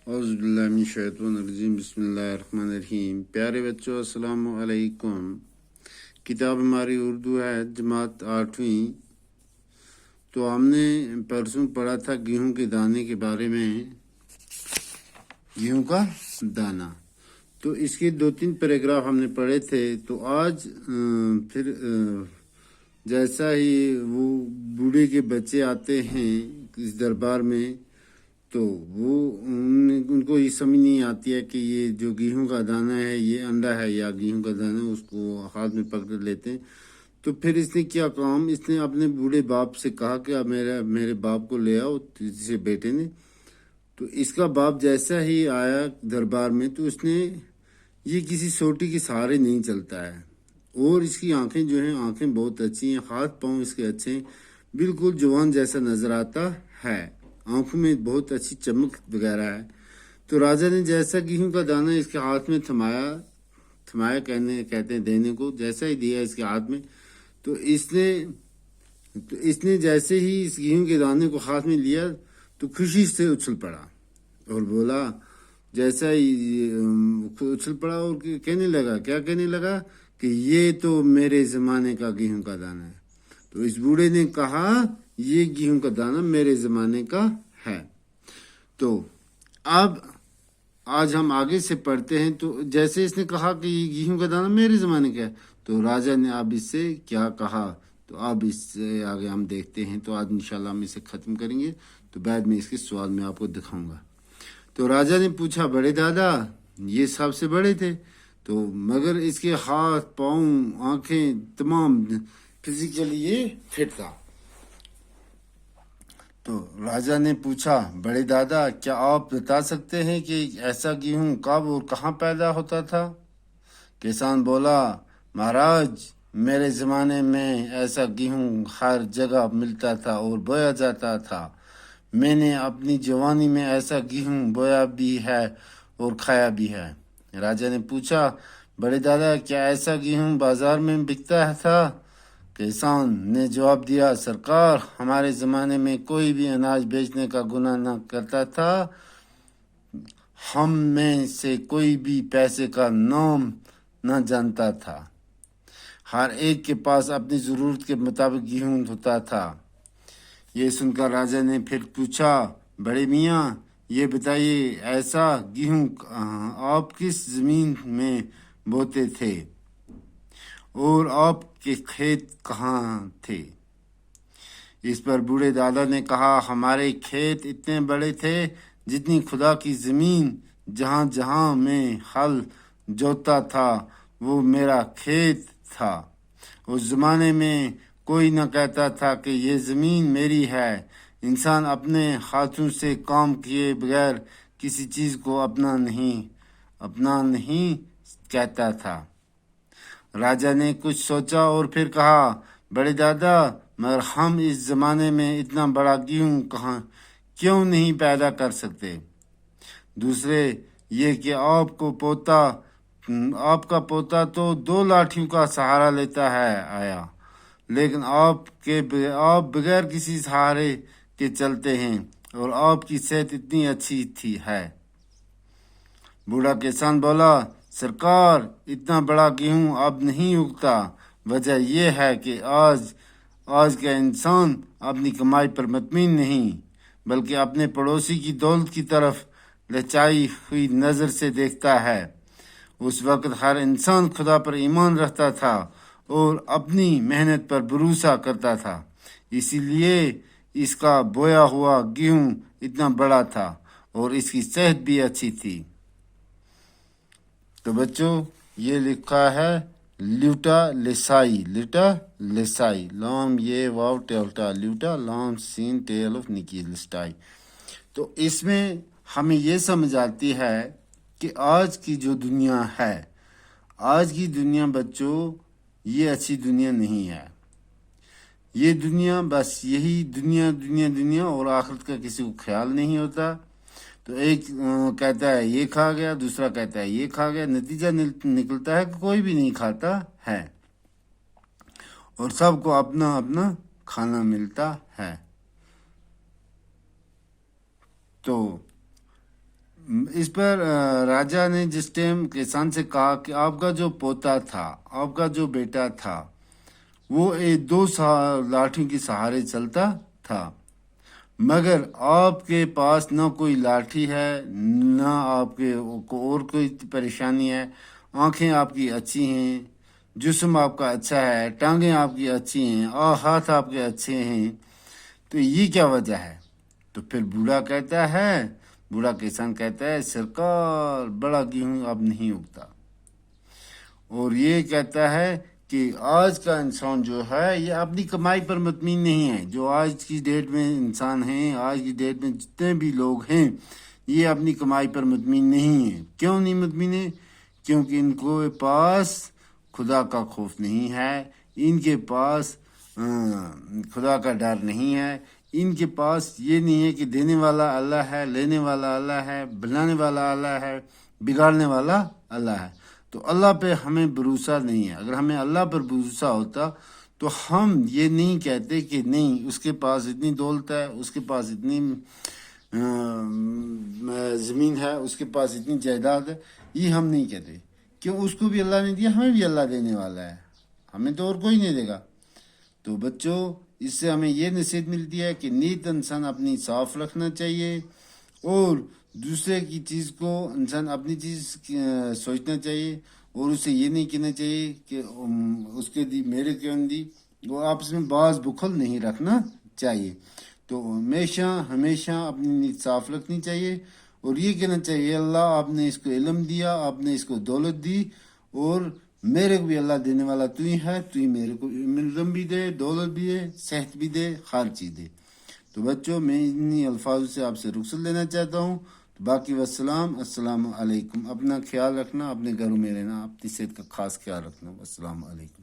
اعوذ باللہ من الشیطان الرجیم بسم اللہ الرحمن الرحیم۔ پیارے بچوں السلام علیکم۔ کتاب ہماری اردو ہے جماعت 8ویں۔ تو ہم نے پرسوں پڑھا تھا گیہوں کے دانے کے بارے میں، گیہوں کا دانہ۔ تو اس کے 2-3 پیراگراف ہم نے پڑھے تھے۔ تو آج پھر جیسا ہی وہ بوڑھے کے بچے آتے ہیں اس دربار میں، تو وہ ان کو یہ سمجھ نہیں آتی ہے کہ یہ جو گیہوں کا دانہ ہے یہ انڈا ہے یا گیہوں کا دانہ، اس کو ہاتھ میں پکڑ لیتے ہیں۔ تو پھر اس نے کیا کام، اس نے اپنے بوڑھے باپ سے کہا کہ اب میرے باپ کو لے آؤ، جسے بیٹے نے۔ تو اس کا باپ جیسا ہی آیا دربار میں، تو اس نے یہ کسی سوٹی کے سہارے نہیں چلتا ہے، اور اس کی آنکھیں جو ہیں آنکھیں بہت اچھی ہیں، ہاتھ پاؤں اس کے اچھے ہیں، بالکل جوان جیسا نظر آتا ہے، آنکھوں میں بہت اچھی چمک وغیرہ ہے۔ تو راجا نے جیسا گیہوں کا دانہ اس کے ہاتھ میں تھمایا کہتے ہیں دینے کو، جیسا ہی دیا اس کے ہاتھ میں، تو اس نے جیسے ہی اس گیہوں کے دانے کو ہاتھ میں لیا تو خوشی سے اچھل پڑا اور بولا، جیسا ہی اچھل پڑا اور کہنے لگا کہ یہ تو میرے زمانے کا گیہوں کا دانہ ہے۔ تو اس بوڑھے نے کہا یہ گیہوں کا دانہ میرے زمانے کا ہے۔ تو اب آج ہم آگے سے پڑھتے ہیں۔ تو جیسے اس نے کہا کہ یہ گیہوں کا دانہ میرے زمانے کا ہے، تو راجا نے اب اس سے کیا کہا، تو اب اس سے آگے ہم دیکھتے ہیں۔ تو آج انشاءاللہ ہم اسے ختم کریں گے، تو بعد میں اس کے سوال میں آپ کو دکھاؤں گا۔ تو راجا نے پوچھا، بڑے دادا یہ سب سے بڑے تھے، تو مگر اس کے ہاتھ پاؤں آنکھیں تمام فزیکلی یہ فٹ تھا۔ تو راجا نے پوچھا، بڑے دادا کیا آپ بتا سکتے ہیں کہ ایسا گیہوں کب اور کہاں پیدا ہوتا تھا؟ کسان بولا، مہاراج میرے زمانے میں ایسا گیہوں ہر جگہ ملتا تھا اور بویا جاتا تھا، میں نے اپنی جوانی میں ایسا گیہوں بویا بھی ہے اور کھایا بھی ہے۔ راجا نے پوچھا، بڑے دادا کیا ایسا گیہوں بازار میں بکتا تھا؟ کسان نے جواب دیا، سرکار ہمارے زمانے میں کوئی بھی اناج بیچنے کا گناہ نہ کرتا تھا، ہم میں سے کوئی بھی پیسے کا نام نہ جانتا تھا، ہر ایک کے پاس اپنی ضرورت کے مطابق گیہوں ہوتا تھا۔ یہ سن کر راجا نے پھر پوچھا، بڑے میاں یہ بتائیے ایسا گیہوں آپ کس زمین میں بوتے تھے اور آپ کے کھیت کہاں تھے؟ اس پر بوڑھے دادا نے کہا، ہمارے کھیت اتنے بڑے تھے جتنی خدا کی زمین، جہاں جہاں میں ہل جوتا تھا وہ میرا کھیت تھا۔ اس زمانے میں کوئی نہ کہتا تھا کہ یہ زمین میری ہے، انسان اپنے ہاتھوں سے کام کیے بغیر کسی چیز کو اپنا نہیں کہتا تھا۔ راجا نے کچھ سوچا اور پھر کہا، بڑے دادا مگر ہم اس زمانے میں اتنا بڑا گیہوں کیوں نہیں پیدا کر سکتے؟ دوسرے یہ کہ آپ کا پوتا تو 2 لاٹھیوں کا سہارا لیتا ہے آیا، لیکن آپ بغیر کسی سہارے کے چلتے ہیں اور آپ کی صحت اتنی اچھی ہے۔ بوڑھا کسان بولا، سرکار اتنا بڑا گیہوں اب نہیں اگتا، وجہ یہ ہے کہ آج کا انسان اپنی کمائی پر مطمئن نہیں بلکہ اپنے پڑوسی کی دولت کی طرف لچائی ہوئی نظر سے دیکھتا ہے۔ اس وقت ہر انسان خدا پر ایمان رکھتا تھا اور اپنی محنت پر بھروسہ کرتا تھا، اسی لیے اس کا بویا ہوا گیہوں اتنا بڑا تھا اور اس کی صحت بھی اچھی تھی۔ تو بچوں یہ لکھا ہے لیوٹا لسائی لام یہ واو ٹیلٹا لیوٹا لام سین ٹیل آف نکی لسٹائی۔ تو اس میں ہمیں یہ سمجھ آتی ہے کہ آج کی جو دنیا ہے، آج کی دنیا بچوں یہ اچھی دنیا نہیں ہے۔ یہ دنیا بس یہی دنیا اور آخرت کا کسی کو خیال نہیں ہوتا۔ تو ایک کہتا ہے یہ کھا گیا، دوسرا کہتا ہے یہ کھا گیا، نتیجہ نکلتا ہے کہ کوئی بھی نہیں کھاتا ہے اور سب کو اپنا اپنا کھانا ملتا ہے۔ تو اس پر راجا نے جس ٹائم کسان سے کہا کہ آپ کا جو پوتا تھا، آپ کا جو بیٹا تھا، وہ دو لاٹھی کے سہارے چلتا تھا، مگر آپ کے پاس نہ کوئی لاٹھی ہے، نہ آپ کے اور کوئی پریشانی ہے، آنکھیں آپ کی اچھی ہیں، جسم آپ کا اچھا ہے، ٹانگیں آپ کی اچھی ہیں اور ہاتھ آپ کے اچھے ہیں، تو یہ کیا وجہ ہے؟ تو پھر بوڑھا کسان کہتا ہے سرکار بڑا گیہوں اب نہیں اگتا، اور یہ کہتا ہے کہ آج کا انسان جو ہے یہ اپنی کمائی پر مطمئن نہیں ہے، جو آج کی ڈیٹ میں انسان ہیں، آج کی ڈیٹ میں جتنے بھی لوگ ہیں، یہ اپنی کمائی پر مطمئن نہیں ہیں۔ کیوں نہیں مطمئن ہیں؟ کیونکہ ان کو پاس خدا کا خوف نہیں ہے، ان کے پاس خدا کا ڈر نہیں ہے، ان کے پاس یہ نہیں ہے کہ دینے والا اللہ ہے، لینے والا اللہ ہے، بنانے والا اللہ ہے، بگاڑنے والا اللہ ہے۔ تو اللہ پہ ہمیں بھروسہ نہیں ہے۔ اگر ہمیں اللہ پر بھروسہ ہوتا تو ہم یہ نہیں کہتے کہ نہیں اس کے پاس اتنی دولت ہے، اس کے پاس اتنی زمین ہے، اس کے پاس اتنی جائیداد ہے، یہ ہم نہیں کہتے، کیوں اس کو بھی اللہ نے دیا، ہمیں بھی اللہ دینے والا ہے، ہمیں تو اور کوئی نہیں دے گا۔ تو بچوں، اس سے ہمیں یہ نصیحت ملتی ہے کہ نیت انسان اپنی صاف رکھنا چاہیے، اور دوسرے کی چیز کو انسان اپنی چیز سوچنا چاہیے، اور اسے یہ نہیں کہنا چاہیے کہ اس کے دی میرے کیوں دی، وہ آپس میں بعض بخل نہیں رکھنا چاہیے۔ تو ہمیشہ اپنی نیت صاف رکھنی چاہیے، اور یہ کہنا چاہیے اللہ آپ نے اس کو علم دیا، آپ نے اس کو دولت دی، اور میرے کو بھی اللہ دینے والا تو ہی ہے، تو ہی میرے کو علم بھی دے، دولت بھی دے، صحت بھی دے، ہر چیز دے۔ تو بچوں، میں انہی الفاظ سے آپ سے رخصت لینا چاہتا ہوں۔ باقی السلام علیکم۔ اپنا خیال رکھنا، اپنے گھروں میں رہنا، اپنی صحت کا خاص خیال رکھنا۔ السلام علیکم۔